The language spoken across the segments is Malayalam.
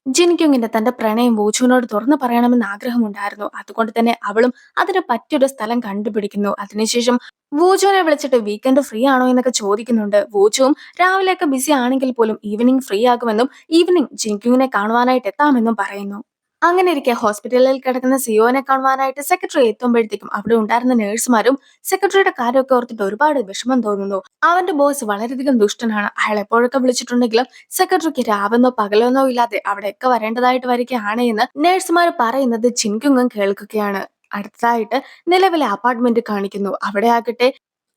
ജിൻക്യുങ്ങിന്റെ തന്റെ പ്രണയം വൂചുവിനോട് തുറന്നു പറയണമെന്ന് ആഗ്രഹമുണ്ടായിരുന്നു. അതുകൊണ്ട് തന്നെ അവളും അതിന് പറ്റിയൊരു സ്ഥലം കണ്ടുപിടിക്കുന്നു. അതിനുശേഷം വൂചുവിനെ വിളിച്ചിട്ട് വീക്കെൻഡ് ഫ്രീ ആണോ എന്നൊക്കെ ചോദിക്കുന്നുണ്ട്. വൂചുവും രാവിലെയൊക്കെ ബിസി ആണെങ്കിൽ പോലും ഈവനിങ് ഫ്രീ ആകുമെന്നും ഈവനിങ് ജിൻക്യുങ്ങിനെ കാണുവാനായിട്ട് എത്താമെന്നും പറയുന്നു. അങ്ങനെ ഇരിക്കെ ഹോസ്പിറ്റലിൽ കിടക്കുന്ന സിയോനെ കാണുവാനായിട്ട് സെക്രട്ടറി എത്തുമ്പോഴത്തേക്കും അവിടെ ഉണ്ടായിരുന്ന നഴ്സുമാരും സെക്രട്ടറിയുടെ കാര്യമൊക്കെ ഓർത്തിട്ട് ഒരുപാട് വിഷമം തോന്നുന്നു. അവന്റെ ബോസ് വളരെയധികം ദുഷ്ടനാണ്. അയാൾ എപ്പോഴൊക്കെ വിളിച്ചിട്ടുണ്ടെങ്കിലും സെക്രട്ടറിക്ക് രാവെന്നോ പകലെന്നോ ഇല്ലാതെ അവിടെയൊക്കെ വരേണ്ടതായിട്ട് വരികയാണ് എന്ന് നഴ്സുമാർ പറയുന്നത് ജിൻകുങ്ങും കേൾക്കുകയാണ്. അടുത്തതായിട്ട് നിലവിലെ അപ്പാർട്ട്മെന്റ് കാണിക്കുന്നു. അവിടെ ആകട്ടെ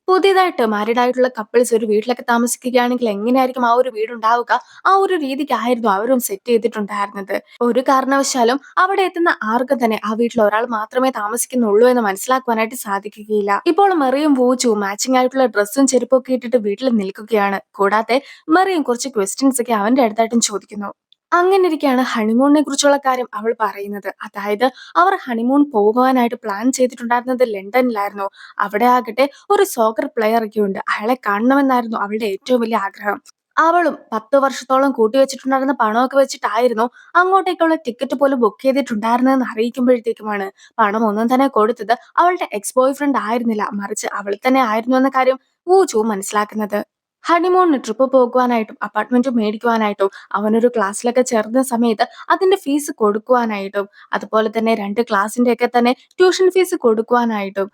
പുതിയതായിട്ട് മാരീഡ് ആയിട്ടുള്ള കപ്പിൾസ് ഒരു വീട്ടിലൊക്കെ താമസിക്കുകയാണെങ്കിൽ എങ്ങനെയായിരിക്കും ആ ഒരു വീടുണ്ടാവുക, ആ ഒരു രീതിക്കായിരുന്നു അവരും സെറ്റ് ചെയ്തിട്ടുണ്ടായിരുന്നത്. ഒരു കാരണവശാലും അവിടെ എത്തുന്ന ആർക്കും തന്നെ ആ വീട്ടിൽ ഒരാൾ മാത്രമേ താമസിക്കുന്നുള്ളൂ എന്ന് മനസ്സിലാക്കുവാനായിട്ട് സാധിക്കുകയില്ല. ഇപ്പോൾ മെറിയും വൂച്ചും മാച്ചിങ് ആയിട്ടുള്ള ഡ്രസ്സും ചെരുപ്പും ഒക്കെ ഇട്ടിട്ട് വീട്ടിൽ നിൽക്കുകയാണ്. കൂടാതെ മെറിയും കുറച്ച് ക്വസ്റ്റ്യൻസ് ഒക്കെ അവന്റെ അടുത്തായിട്ടും ചോദിക്കുന്നു. അങ്ങനെ ഇരിക്കെയാണ് ഹണിമൂണിനെ കുറിച്ചുള്ള കാര്യം അവൾ പറയുന്നത്. അതായത് അവർ ഹണിമൂൺ പോകുവാനായിട്ട് പ്ലാൻ ചെയ്തിട്ടുണ്ടായിരുന്നത് ലണ്ടനിലായിരുന്നു. അവിടെ ആകട്ടെ ഒരു സോക്കർ പ്ലെയർ ഒക്കെ ഉണ്ട്. അയാളെ കാണണമെന്നായിരുന്നു അവളുടെ ഏറ്റവും വലിയ ആഗ്രഹം. അവളും 10 വർഷത്തോളം കൂട്ടിവെച്ചിട്ടുണ്ടായിരുന്ന പണമൊക്കെ വെച്ചിട്ടായിരുന്നു അങ്ങോട്ടേക്കുള്ള ടിക്കറ്റ് പോലും ബുക്ക് ചെയ്തിട്ടുണ്ടായിരുന്നതെന്ന് അറിയിക്കുമ്പോഴത്തേക്കുമാണ് പണം ഒന്നും തന്നെ കൊടുത്തത് അവളുടെ എക്സ് ബോയ് ഫ്രണ്ട് ആയിരുന്നില്ല, മറിച്ച് അവൾ തന്നെ ആയിരുന്നു എന്ന കാര്യം വൂചു മനസ്സിലാക്കുന്നത്. ഹണിമൂണിന് ട്രിപ്പ് പോകുവാനായിട്ടും അപ്പാർട്ട്മെന്റ് മേടിക്കുവാനായിട്ടും അവനൊരു ക്ലാസ്സിലൊക്കെ ചേർന്ന സമയത്ത് അതിന്റെ ഫീസ് കൊടുക്കുവാനായിട്ടും അതുപോലെ തന്നെ 2 ക്ലാസ്സിന്റെ ഒക്കെ തന്നെ ട്യൂഷൻ ഫീസ് കൊടുക്കുവാനായിട്ടും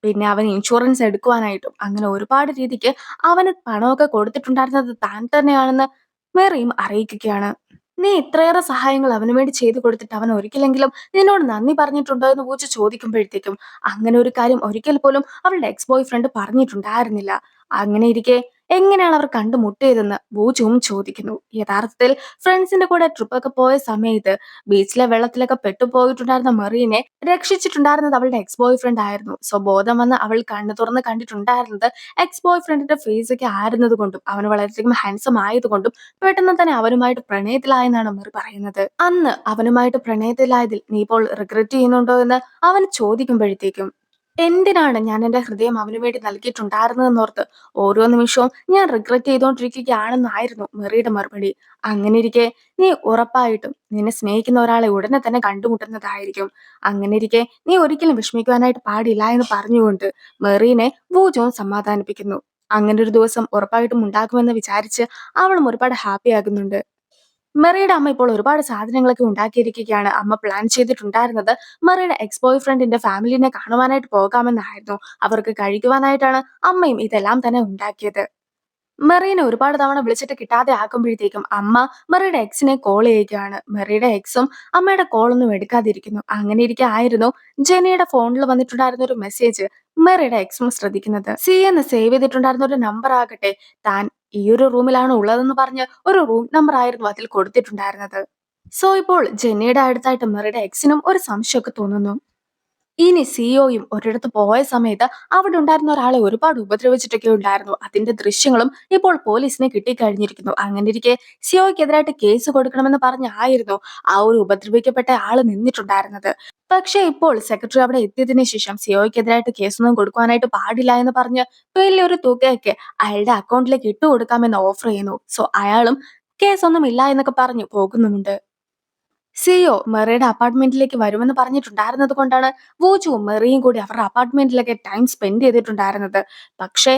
പിന്നെ അവൻ ഇൻഷുറൻസ് എടുക്കുവാനായിട്ടും അങ്ങനെ ഒരുപാട് രീതിക്ക് അവന് പണമൊക്കെ കൊടുത്തിട്ടുണ്ടായിരുന്നത് താൻ തന്നെയാണെന്ന് മെറിയും അറിയിക്കുകയാണ്. നീ ഇത്രയേറെ സഹായങ്ങൾ അവന് വേണ്ടി ചെയ്തു കൊടുത്തിട്ട് അവൻ ഒരിക്കലെങ്കിലും നിന്നോട് നന്ദി പറഞ്ഞിട്ടുണ്ടോ എന്ന് പൂച്ച ചോദിക്കുമ്പോഴത്തേക്കും അങ്ങനെ ഒരു കാര്യം ഒരിക്കൽ പോലും അവളുടെ എക്സ് ബോയ് ഫ്രണ്ട് പറഞ്ഞിട്ടുണ്ടായിരുന്നില്ല. അങ്ങനെ ഇരിക്കെ എങ്ങനെയാണ് അവർ കണ്ടുമുട്ടിയതെന്ന് ബൂജുവും ചോദിക്കുന്നു. യഥാർത്ഥത്തിൽ ഫ്രണ്ട്സിന്റെ കൂടെ ട്രിപ്പൊക്കെ പോയ സമയത്ത് ബീച്ചിലെ വെള്ളത്തിലൊക്കെ പെട്ടുപോയിട്ടുണ്ടായിരുന്ന മെറീനെ രക്ഷിച്ചിട്ടുണ്ടായിരുന്നത് അവളുടെ എക്സ് ബോയ് ഫ്രണ്ട് ആയിരുന്നു. സോ ബോധം വന്ന് അവൾ കണ്ണു തുറന്ന് കണ്ടിട്ടുണ്ടായിരുന്നത് എക്സ് ബോയ് ഫ്രണ്ടിന്റെ ഫേസ് ഒക്കെ ആയിരുന്നത് കൊണ്ടും അവൻ വളരെയധികം ഹാൻസം ആയതുകൊണ്ടും പെട്ടെന്ന് തന്നെ അവനുമായിട്ട് പ്രണയത്തിലായെന്നാണ് മെറി പറയുന്നത്. അന്ന് അവനുമായിട്ട് പ്രണയത്തിലായതിൽ നീ ഇപ്പോൾ റിഗ്രറ്റ് ചെയ്യുന്നുണ്ടോ എന്ന് അവൻ ചോദിക്കുമ്പോഴത്തേക്കും എന്തിനാണ് ഞാൻ എന്റെ ഹൃദയം അവനു വേണ്ടി നൽകിയിട്ടുണ്ടായിരുന്നതെന്നോർത്ത് ഓരോ നിമിഷവും ഞാൻ റിഗ്രറ്റ് ചെയ്തുകൊണ്ടിരിക്കുകയാണെന്നായിരുന്നു മെറിയുടെ മറുപടി. അങ്ങനെ ഇരിക്കെ നീ ഉറപ്പായിട്ടും നിന്നെ സ്നേഹിക്കുന്ന ഒരാളെ ഉടനെ തന്നെ കണ്ടുമുട്ടുന്നതായിരിക്കും. അങ്ങനെ ഇരിക്കെ നീ ഒരിക്കലും വിഷമിക്കുവാനായിട്ട് പാടില്ല എന്ന് പറഞ്ഞുകൊണ്ട് മെറീനെ വൂജോൻ സമാധാനിപ്പിക്കുന്നു. അങ്ങനെ ഒരു ദിവസം ഉറപ്പായിട്ടും ഉണ്ടാകുമെന്ന് വിചാരിച്ച് അവളും ഒരുപാട് ഹാപ്പി ആകുന്നുണ്ട്. മെറിയുടെ അമ്മ ഇപ്പോൾ ഒരുപാട് സാധനങ്ങളൊക്കെ ഉണ്ടാക്കിയിരിക്കുകയാണ്. അമ്മ പ്ലാൻ ചെയ്തിട്ടുണ്ടായിരുന്നത് മെറിയുടെ എക്സ് ബോയ് ഫ്രണ്ടിന്റെ ഫാമിലിനെ കാണുവാനായിട്ട് പോകാമെന്നായിരുന്നു. അവർക്ക് കഴിക്കുവാനായിട്ടാണ് അമ്മയും ഇതെല്ലാം തന്നെ ഉണ്ടാക്കിയത്. മെറീനെ ഒരുപാട് തവണ വിളിച്ചിട്ട് കിട്ടാതെ ആക്കുമ്പോഴത്തേക്കും അമ്മ മെറിയുടെ എക്സിനെ കോൾ ചെയ്യുകയാണ്. മെറിയുടെ എക്സും അമ്മയുടെ കോളൊന്നും എടുക്കാതിരിക്കുന്നു. അങ്ങനെ ഇരിക്കെ ആയിരുന്നു ജെനിയുടെ ഫോണിൽ വന്നിട്ടുണ്ടായിരുന്ന ഒരു മെസ്സേജ് മെറിയുടെ എക്സും ശ്രദ്ധിക്കുന്നത്. സി എന്ന് സേവ് ചെയ്തിട്ടുണ്ടായിരുന്ന ഒരു നമ്പർ ആകട്ടെ താൻ ഈ ഒരു റൂമിലാണ് ഉള്ളതെന്ന് പറഞ്ഞ് ഒരു റൂം നമ്പർ ആയിരുന്നു അതിൽ കൊടുത്തിട്ടുണ്ടായിരുന്നത്. സോ ഇപ്പോൾ ജെന്നിയുടെ അടുത്തായിട്ട് മെറിയുടെ എക്സിനും ഒരു സംശയമൊക്കെ തോന്നുന്നു. ഇനി സിഒയും ഒരിടത്ത് പോയ സമയത്ത് അവിടെ ഉണ്ടായിരുന്ന ഒരാളെ ഒരുപാട് ഉപദ്രവിച്ചിട്ടൊക്കെ ഉണ്ടായിരുന്നു. അതിന്റെ ദൃശ്യങ്ങളും ഇപ്പോൾ പോലീസിനെ കിട്ടിക്കഴിഞ്ഞിരിക്കുന്നു. അങ്ങനെ ഇരിക്കെ സിഒയ്ക്കെതിരായിട്ട് കേസ് കൊടുക്കണമെന്ന് പറഞ്ഞായിരുന്നു ആ ഒരു ഉപദ്രവിക്കപ്പെട്ട ആള് നിന്നിട്ടുണ്ടായിരുന്നത്. പക്ഷെ ഇപ്പോൾ സെക്രട്ടറി അവിടെ എത്തിയതിനു ശേഷം സിഒയ്ക്കെതിരായിട്ട് കേസൊന്നും കൊടുക്കുവാനായിട്ട് പാടില്ല എന്ന് പറഞ്ഞ് വലിയൊരു തുകയൊക്കെ അയാളുടെ അക്കൗണ്ടിലേക്ക് ഇട്ടു കൊടുക്കാമെന്ന് ഓഫർ ചെയ്യുന്നു. സോ അയാളും കേസൊന്നും ഇല്ല എന്നൊക്കെ പറഞ്ഞു പോകുന്നുമുണ്ട്. സിയോ മെറിയുടെ അപ്പാർട്ട്മെന്റിലേക്ക് വരുമെന്ന് പറഞ്ഞിട്ടുണ്ടായിരുന്നത് കൊണ്ടാണ് വോജുവും മെറിയും കൂടി അവരുടെ അപ്പാർട്ട്മെന്റിലൊക്കെ ടൈം സ്പെൻഡ് ചെയ്തിട്ടുണ്ടായിരുന്നത്. പക്ഷേ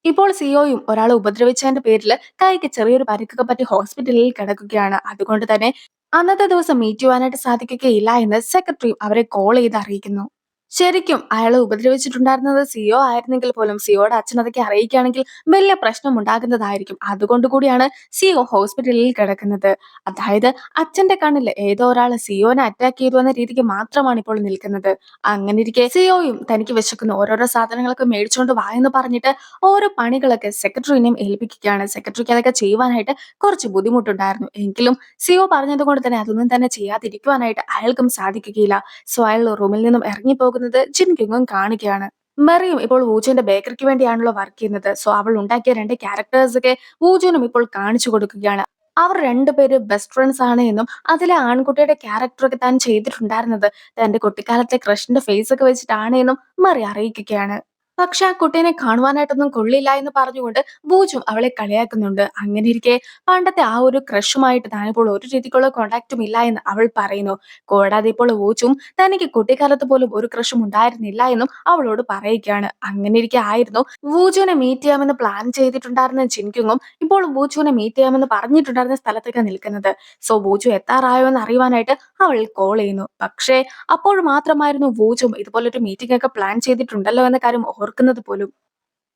ഇപ്പോൾ സിയോയും ഒരാളെ ഉപദ്രവിച്ചതിന്റെ പേരിൽ കൈക്ക് ചെറിയൊരു പരിക്കൊക്കെ പറ്റി ഹോസ്പിറ്റലിൽ കിടക്കുകയാണ്. അതുകൊണ്ട് തന്നെ അന്നത്തെ ദിവസം മീറ്റ് ചെയ്യുവാനായിട്ട് സാധിക്കുകയില്ല എന്ന് സെക്രട്ടറിയും അവരെ കോൾ ചെയ്ത് അറിയിക്കുന്നു. ശരിക്കും അയാളെ ഉപദ്രവിച്ചിട്ടുണ്ടായിരുന്നത് സിഒ ആയിരുന്നെങ്കിൽ പോലും സിഒയുടെ അച്ഛൻ അതൊക്കെ അറിയിക്കുകയാണെങ്കിൽ വലിയ പ്രശ്നം ഉണ്ടാകുന്നതായിരിക്കും. അതുകൊണ്ട് കൂടിയാണ് സിഒ ഹോസ്പിറ്റലിൽ കിടക്കുന്നത്. അതായത് അച്ഛന്റെ കണ്ണിൽ ഏതോ ഒരാള് സിഒനെ അറ്റാക്ക് ചെയ്തു എന്ന രീതിക്ക് മാത്രമാണ് ഇപ്പോൾ നിൽക്കുന്നത്. അങ്ങനെ ഇരിക്കെ സിഒയും തനിക്ക് വിശക്കുന്നു ഓരോരോ സാധനങ്ങളൊക്കെ മേടിച്ചുകൊണ്ട് വാ എന്ന് പറഞ്ഞിട്ട് ഓരോ പണികളൊക്കെ സെക്രട്ടറിനെയും ഏൽപ്പിക്കുകയാണ്. സെക്രട്ടറിക്ക് അതൊക്കെ ചെയ്യുവാനായിട്ട് കുറച്ച് ബുദ്ധിമുട്ടുണ്ടായിരുന്നു. എങ്കിലും സിഒ പറഞ്ഞത് കൊണ്ട് തന്നെ അതൊന്നും തന്നെ ചെയ്യാതിരിക്കുവാനായിട്ട് അയാൾക്കും സാധിക്കുകയില്ല. സോ അയാൾ റൂമിൽ നിന്നും ഇറങ്ങിപ്പോകുന്നത് ജിൻകിങ്ങും കാണുകയാണ്. മെറിയും ഇപ്പോൾ വൂജുവിന്റെ ബേക്കറിക്ക് വേണ്ടിയാണല്ലോ വർക്ക് ചെയ്യുന്നത്. സോ അവൾ ഉണ്ടാക്കിയ 2 ക്യാരക്ടേഴ്സ് ഒക്കെ വൂജുവിനും ഇപ്പോൾ കാണിച്ചു കൊടുക്കുകയാണ്. അവർ രണ്ടുപേര് ബെസ്റ്റ് ഫ്രണ്ട്സ് ആണ് എന്നും അതിലെ ആൺകുട്ടിയുടെ ക്യാരക്ടർ ഒക്കെ താൻ ചെയ്തിട്ടുണ്ടായിരുന്നത് തന്റെ കുട്ടിക്കാലത്തെ ക്രഷിന്റെ ഫേസ് ഒക്കെ വെച്ചിട്ടാണ് എന്നും മെറി അറിയിക്കുകയാണ്. പക്ഷെ ആ കുട്ടീനെ കാണുവാനായിട്ടൊന്നും കൊള്ളില്ല എന്ന് പറഞ്ഞുകൊണ്ട് ബൂജും അവളെ കളിയാക്കുന്നുണ്ട്. അങ്ങനെയിരിക്കെ പണ്ടത്തെ ആ ഒരു ക്രഷുമായിട്ട് താനിപ്പോൾ ഒരു രീതിക്കുള്ള കോണ്ടാക്റ്റും ഇല്ല എന്ന് അവൾ പറയുന്നു. കൂടാതെ ഇപ്പോൾ ബൂജും തനിക്ക് കുട്ടിക്കാലത്ത് പോലും ഒരു ക്രഷും ഉണ്ടായിരുന്നില്ല എന്നും അവളോട് പറയുകയാണ്. അങ്ങനെയിരിക്കെ ആയിരുന്നു വൂജുവിനെ മീറ്റ് ചെയ്യാമെന്ന് പ്ലാൻ ചെയ്തിട്ടുണ്ടായിരുന്ന ജിൻക്യുങ്ങും ഇപ്പോൾ വൂജുവിനെ മീറ്റ് ചെയ്യാമെന്ന് പറഞ്ഞിട്ടുണ്ടായിരുന്ന സ്ഥലത്തൊക്കെ നിൽക്കുന്നത്. സോ വൂജു എത്താറായോ എന്ന് അറിയുവാനായിട്ട് അവൾ കോൾ ചെയ്യുന്നു. പക്ഷേ അപ്പോൾ മാത്രമായിരുന്നു വൂജും ഇതുപോലൊരു മീറ്റിംഗ് ഒക്കെ പ്ലാൻ ചെയ്തിട്ടുണ്ടല്ലോ എന്ന കാര്യം ഓർക്കുന്നത് പോലും.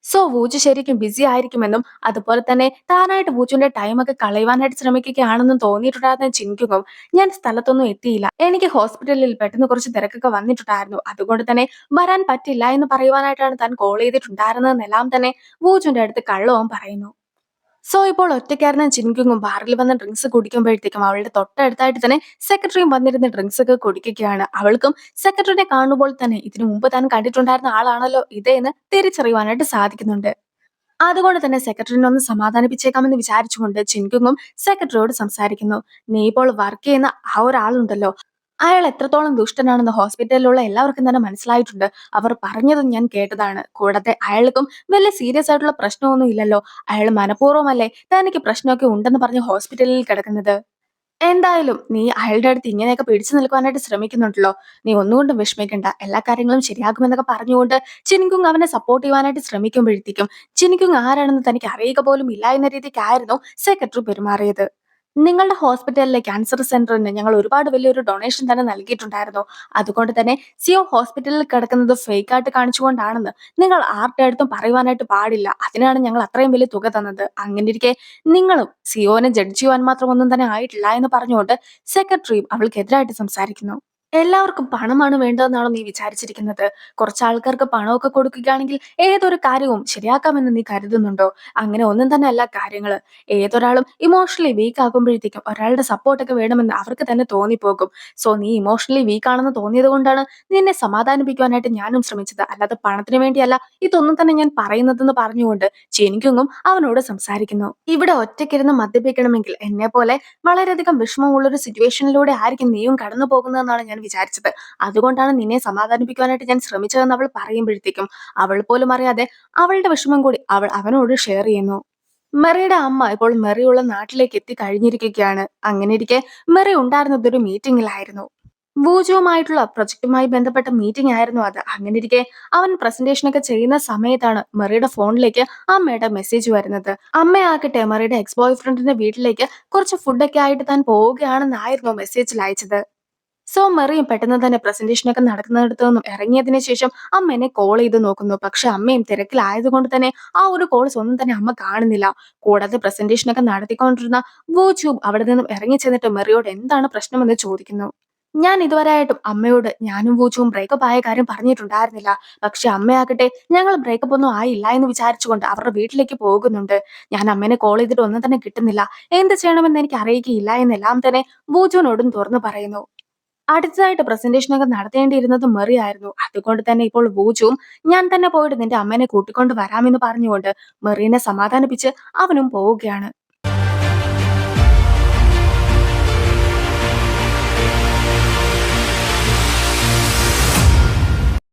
സോ വൂജു ശരിക്കും ബിസി ആയിരിക്കുമെന്നും അതുപോലെ തന്നെ താനായിട്ട് വൂജുവിന്റെ ടൈമൊക്കെ കളയുവാനായിട്ട് ശ്രമിക്കുകയാണെന്നും തോന്നിയിട്ടുണ്ടായിരുന്ന ചിന്തിക്കും ഞാൻ സ്ഥലത്തൊന്നും എത്തിയില്ല. എനിക്ക് ഹോസ്പിറ്റലിൽ പെട്ടെന്ന് കുറച്ച് തിരക്കൊക്കെ വന്നിട്ടുണ്ടായിരുന്നു. അതുകൊണ്ട് തന്നെ വരാൻ പറ്റില്ല എന്ന് പറയുവാനായിട്ടാണ് താൻ കോൾ ചെയ്തിട്ടുണ്ടായിരുന്നതെന്നെല്ലാം തന്നെ വൂജുവിന്റെ അടുത്ത് കള്ളവും പറയുന്നു. സോ ഇപ്പോൾ ഒറ്റയ്ക്കായിരുന്ന ചിൻകുങ്ങും ബാറിൽ വന്ന് ഡ്രിങ്ക്സ് കുടിക്കുമ്പോഴത്തേക്കും അവളുടെ തൊട്ടടുത്തായിട്ട് തന്നെ സെക്രട്ടറിയും വന്നിരുന്ന് ഡ്രിങ്ക്സ് ഒക്കെ കുടിക്കുകയാണ്. അവൾക്കും സെക്രട്ടറിനെ കാണുമ്പോൾ തന്നെ ഇതിനു മുമ്പ് താൻ കണ്ടിട്ടുണ്ടായിരുന്ന ആളാണല്ലോ ഇത് എന്ന് തിരിച്ചറിയുവാനായിട്ട് സാധിക്കുന്നുണ്ട്. അതുകൊണ്ട് തന്നെ സെക്രട്ടറിനെ ഒന്ന് സമാധാനിപ്പിച്ചേക്കാമെന്ന് വിചാരിച്ചുകൊണ്ട് ചിൻകുങ്ങും സെക്രട്ടറിയോട് സംസാരിക്കുന്നു. നീ ഇപ്പോൾ വർക്ക് ചെയ്യുന്ന ആ ഒരാളുണ്ടല്ലോ, അയാൾ എത്രത്തോളം ദുഷ്ടനാണെന്ന് ഹോസ്പിറ്റലിലുള്ള എല്ലാവർക്കും തന്നെ മനസ്സിലായിട്ടുണ്ട്. അവർ പറഞ്ഞതും ഞാൻ കേട്ടതാണ്. കൂടാതെ അയാൾക്കും വലിയ സീരിയസ് ആയിട്ടുള്ള പ്രശ്നമൊന്നും ഇല്ലല്ലോ. അയാൾ മനഃപൂർവ്വമല്ലേ തനിക്ക് പ്രശ്നമൊക്കെ ഉണ്ടെന്ന് പറഞ്ഞ് ഹോസ്പിറ്റലിൽ കിടക്കുന്നത്. എന്തായാലും നീ അയാളുടെ അടുത്ത് ഇങ്ങനെയൊക്കെ പിടിച്ചു നിൽക്കുവാനായിട്ട് ശ്രമിക്കുന്നുണ്ടല്ലോ. നീ ഒന്നുകൊണ്ടും വിഷമിക്കണ്ട. എല്ലാ കാര്യങ്ങളും ശരിയാകുമെന്നൊക്കെ പറഞ്ഞുകൊണ്ട് ചിൻകുങ് അവനെ സപ്പോർട്ട് ചെയ്യുവാനായിട്ട് ശ്രമിക്കുമ്പോഴത്തേക്കും ചിൻകുങ് ആരാണെന്ന് തനിക്ക് അറിയുക പോലും ഇല്ല എന്ന രീതിക്കായിരുന്നു സെക്രട്ടറി പെരുമാറിയത്. നിങ്ങളുടെ ഹോസ്പിറ്റലിലെ ക്യാൻസർ സെന്ററിന് ഞങ്ങൾ ഒരുപാട് വലിയൊരു ഡൊണേഷൻ തന്നെ നൽകിയിട്ടുണ്ടായിരുന്നു. അതുകൊണ്ട് തന്നെ സിയോ ഹോസ്പിറ്റലിൽ കിടക്കുന്നത് ഫേക്ക് ആയിട്ട് കാണിച്ചുകൊണ്ടാണെന്ന് നിങ്ങൾ ആരുടെ അടുത്തും പറയുവാനായിട്ട് പാടില്ല. അതിനാണ് ഞങ്ങൾ അത്രയും വലിയ തുക തന്നത്. അങ്ങനെയിരിക്കെ നിങ്ങളും സിയോനെ ജഡ്ജ് ചെയ്യുവാൻ മാത്രം ഒന്നും തന്നെ ആയിട്ടില്ല എന്ന് പറഞ്ഞുകൊണ്ട് സെക്രട്ടറിയും അവൾക്കെതിരായിട്ട് സംസാരിക്കുന്നു. എല്ലാവർക്കും പണമാണ് വേണ്ടതെന്നാണോ നീ വിചാരിച്ചിരിക്കുന്നത്? കുറച്ച് ആൾക്കാർക്ക് പണമൊക്കെ കൊടുക്കുകയാണെങ്കിൽ ഏതൊരു കാര്യവും ശരിയാക്കാമെന്ന് നീ കരുതുന്നുണ്ടോ? അങ്ങനെ ഒന്നും തന്നെ അല്ല കാര്യങ്ങള്. ഏതൊരാളും ഇമോഷണലി വീക്ക് ആകുമ്പോഴത്തേക്കും ഒരാളുടെ സപ്പോർട്ടൊക്കെ വേണമെന്ന് അവർക്ക് തന്നെ തോന്നിപ്പോകും. സോ നീ ഇമോഷണലി വീക്ക് ആണെന്ന് തോന്നിയത് കൊണ്ടാണ് നിന്നെ സമാധാനിപ്പിക്കുവാനായിട്ട് ഞാനും ശ്രമിച്ചത്. അല്ലാതെ പണത്തിന് വേണ്ടിയല്ല ഇതൊന്നും തന്നെ ഞാൻ പറയുന്നതെന്ന് പറഞ്ഞുകൊണ്ട് ചെനിക്കുങ്ങും അവനോട് സംസാരിക്കുന്നു. ഇവിടെ ഒറ്റയ്ക്കിരുന്ന് മദ്യപിക്കണമെങ്കിൽ എന്നെപ്പോലെ വളരെയധികം വിഷമമുള്ള ഒരു സിറ്റുവേഷനിലൂടെ ആയിരിക്കും നീയും കടന്നു പോകുന്നതെന്നാണ് ഞാൻ വിചാരിച്ചത്. അതുകൊണ്ടാണ് നിന്നെ സമാധാനിപ്പിക്കുവാനായിട്ട് ഞാൻ ശ്രമിച്ചതെന്ന് അവൾ പറയുമ്പോഴത്തേക്കും അവൾ പോലും അറിയാതെ അവളുടെ വിഷമം കൂടി അവൾ അവനോട് ഷെയർ ചെയ്യുന്നു. മെറിയുടെ അമ്മ ഇപ്പോൾ മെറിയുള്ള നാട്ടിലേക്ക് എത്തി കഴിഞ്ഞിരിക്കുകയാണ്. അങ്ങനെയിരിക്കെ മെറി ഉണ്ടായിരുന്നത് ഒരു മീറ്റിംഗിലായിരുന്നു. വൂജുവുമായിട്ടുള്ള പ്രൊജക്ടുമായി ബന്ധപ്പെട്ട മീറ്റിംഗ് ആയിരുന്നു അത്. അങ്ങനെയിരിക്കെ അവൻ പ്രസന്റേഷൻ ഒക്കെ ചെയ്യുന്ന സമയത്താണ് മെറിയുടെ ഫോണിലേക്ക് അമ്മയുടെ മെസ്സേജ് വരുന്നത്. അമ്മയാകട്ടെ മെറിയുടെ എക്സ് ബോയ് ഫ്രണ്ടിന്റെ വീട്ടിലേക്ക് കുറച്ച് ഫുഡൊക്കെ ആയിട്ട് താൻ പോവുകയാണെന്നായിരുന്നു മെസ്സേജിൽ അയച്ചത്. സോ മെറിയും പെട്ടെന്ന് തന്നെ പ്രസന്റേഷനൊക്കെ നടക്കുന്നിടത്തു നിന്നും ഇറങ്ങിയതിനു ശേഷം അമ്മേനെ കോൾ ചെയ്ത് നോക്കുന്നു. പക്ഷെ അമ്മയും തിരക്കിലായതുകൊണ്ട് തന്നെ ആ ഒരു കോൾസ് ഒന്നും തന്നെ അമ്മ കാണുന്നില്ല. കൂടാതെ പ്രസന്റേഷനൊക്കെ നടത്തിക്കൊണ്ടിരുന്ന വൂചുവും അവിടെ നിന്നും ഇറങ്ങി ചെന്നിട്ട് മെറിയോട് എന്താണ് പ്രശ്നമെന്ന് ചോദിക്കുന്നു. ഞാൻ ഇതുവരെയായിട്ടും അമ്മയോട് ഞാനും വൂച്ചുവും ബ്രേക്കപ്പ് ആയ കാര്യം പറഞ്ഞിട്ടുണ്ടായിരുന്നില്ല. പക്ഷെ അമ്മയാകട്ടെ ഞങ്ങൾ ബ്രേക്കപ്പ് ഒന്നും ആയില്ല എന്ന് വിചാരിച്ചുകൊണ്ട് അവരുടെ വീട്ടിലേക്ക് പോകുന്നുണ്ട്. ഞാൻ അമ്മേനെ കോൾ ചെയ്തിട്ട് ഒന്നും തന്നെ കിട്ടുന്നില്ല. എന്ത് ചെയ്യണമെന്ന് എനിക്ക് അറിയുകയില്ല എന്നെല്ലാം തന്നെ വൂച്ചുവിനോടും തുറന്നു പറയുന്നു. അടുത്തതായിട്ട് പ്രസന്റേഷനൊക്കെ നടത്തേണ്ടിയിരുന്നത് മെറി ആയിരുന്നു. അതുകൊണ്ട് തന്നെ ഇപ്പോൾ വൂച്ചുവും ഞാൻ തന്നെ പോയിട്ട് നിന്റെ അമ്മേനെ കൂട്ടിക്കൊണ്ട് വരാമെന്ന് പറഞ്ഞുകൊണ്ട് മെറീനെ സമാധാനിപ്പിച്ച് അവനും പോവുകയാണ്.